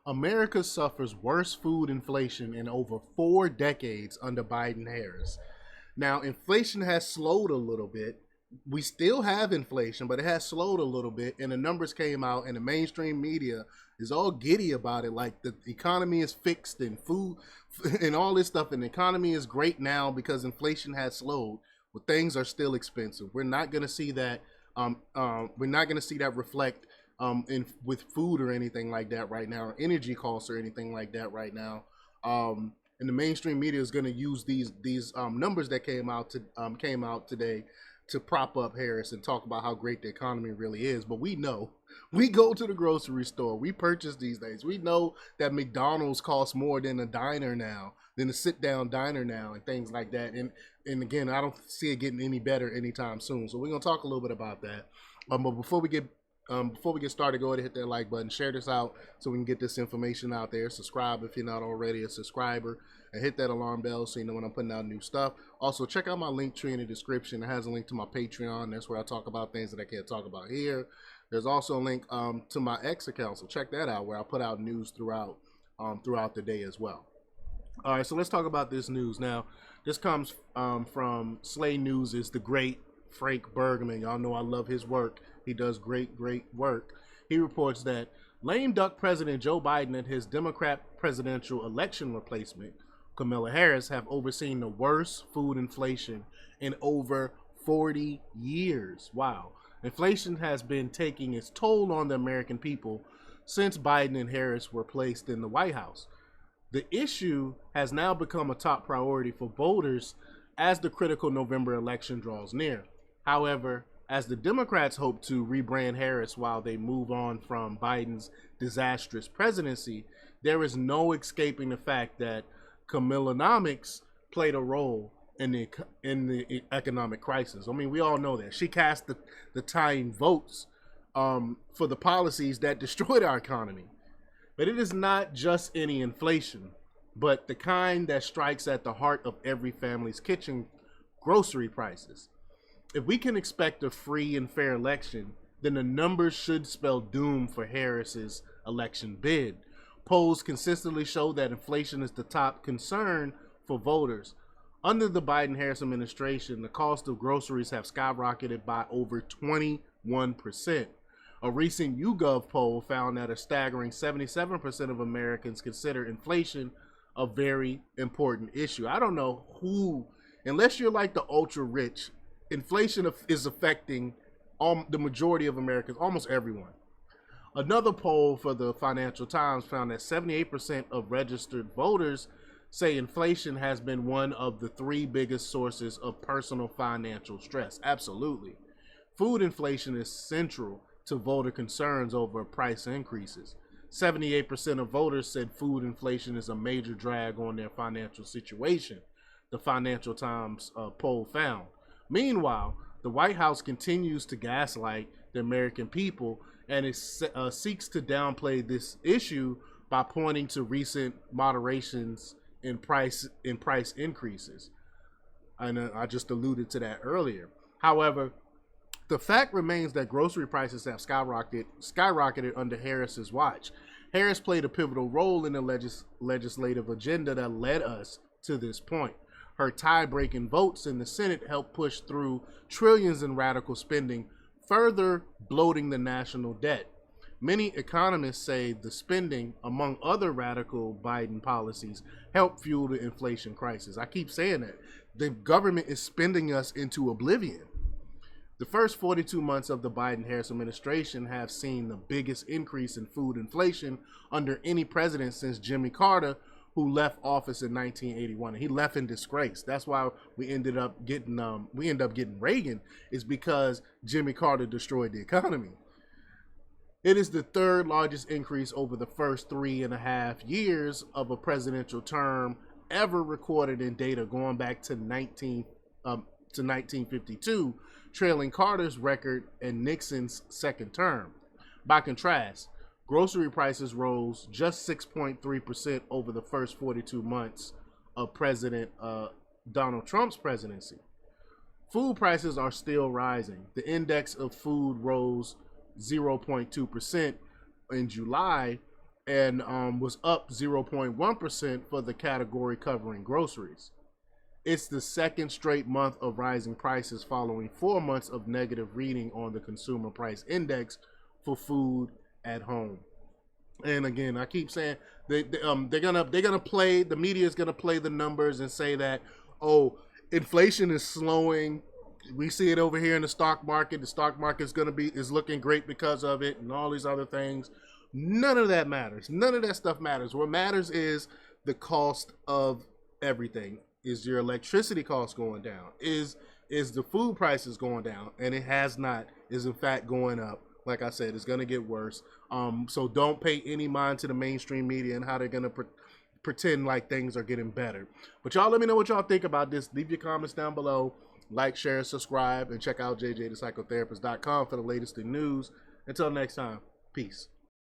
America suffers worse food inflation in over 4 decades under Biden Harris. Now, inflation has slowed a little bit. We still have inflation, but it has slowed a little bit. And the numbers came out, and the mainstream media is all giddy about it. Like the economy is fixed and food and all this stuff. And the economy is great now because inflation has slowed, but things are still expensive. We're not going to see that. We're not going to see that reflect in with food or anything like that right now, or energy costs or anything like that right now. And the mainstream media is going to use these numbers that came out today to prop up Harris and talk about how great the economy really is. But we know, we go to the grocery store, we purchase these things. We know that McDonald's costs more than a diner now, than a sit down diner now, and things like that. And again, I don't see it getting any better anytime soon. So we're gonna talk a little bit about that. But before we get started, go ahead and hit that like button, share this out so we can get this information out there. Subscribe if you're not already a subscriber, and hit that alarm bell so you know when I'm putting out new stuff. Also, check out my link tree in the description. It has a link to my Patreon. That's where I talk about things that I can't talk about here. There's also a link to my X account, so check that out, where I put out news throughout the day as well. All right, so let's talk about this news now. This comes from Slay News. Is the great Frank Bergman. Y'all know I love his work. He does great work. He reports that lame duck President Joe Biden and his Democrat presidential election replacement, Kamala Harris, have overseen the worst food inflation in over 40 years. Wow. Inflation has been taking its toll on the American people since Biden and Harris were placed in the White House. The issue has now become a top priority for voters as the critical November election draws near. However, as the Democrats hope to rebrand Harris while they move on from Biden's disastrous presidency, there is no escaping the fact that Kamilanomics played a role in the economic crisis. I mean, we all know that. She cast the tying votes for the policies that destroyed our economy. But it is not just any inflation, but the kind that strikes at the heart of every family's kitchen: grocery prices. If we can expect a free and fair election, then the numbers should spell doom for Harris's election bid. Polls consistently show that inflation is the top concern for voters. Under the Biden-Harris administration, the cost of groceries have skyrocketed by over 21%. A recent YouGov poll found that a staggering 77% of Americans consider inflation a very important issue. I don't know who, unless you're like the ultra rich, inflation is affecting the majority of Americans, almost everyone. Another poll for the Financial Times found that 78% of registered voters say inflation has been one of the 3 biggest sources of personal financial stress. Absolutely. Food inflation is central to voter concerns over price increases. 78% of voters said food inflation is a major drag on their financial situation, the Financial Times poll found. Meanwhile, the White House continues to gaslight the American people, and it seeks to downplay this issue by pointing to recent moderations in price increases. And I just alluded to that earlier. However, the fact remains that grocery prices have skyrocketed under Harris's watch. Harris played a pivotal role in the legislative agenda that led us to this point. Her tie-breaking votes in the Senate helped push through trillions in radical spending, further bloating the national debt. Many economists say the spending, among other radical Biden policies, helped fuel the inflation crisis. I keep saying that. The government is spending us into oblivion. The first 42 months of the Biden-Harris administration have seen the biggest increase in food inflation under any president since Jimmy Carter, who left office in 1981. And he left in disgrace. That's why we ended up getting Reagan, is because Jimmy Carter destroyed the economy. It is the 3rd largest increase over the first 3.5 years of a presidential term ever recorded in data going back to 1952, trailing Carter's record and Nixon's second term. By contrast, grocery prices rose just 6.3% over the first 42 months of President Donald Trump's presidency. Food prices are still rising. The index of food rose 0.2% in July, and was up 0.1% for the category covering groceries. It's the second straight month of rising prices following 4 months of negative reading on the consumer price index for food at home. And again, I keep saying they're gonna play, the media is gonna play the numbers and say that, oh, inflation is slowing. We see it over here in the stock market. The stock market is looking great because of it, and all these other things. None of that matters. None of that stuff matters. What matters is the cost of everything. Is your electricity cost going down? Is the food prices going down? And it has not. Is in fact going up. Like I said, it's going to get worse. So don't pay any mind to the mainstream media and how they're going to pretend like things are getting better. But y'all let me know what y'all think about this. Leave your comments down below. Like, share, subscribe, and check out jjthepsychotherapist.com for the latest in news. Until next time, peace.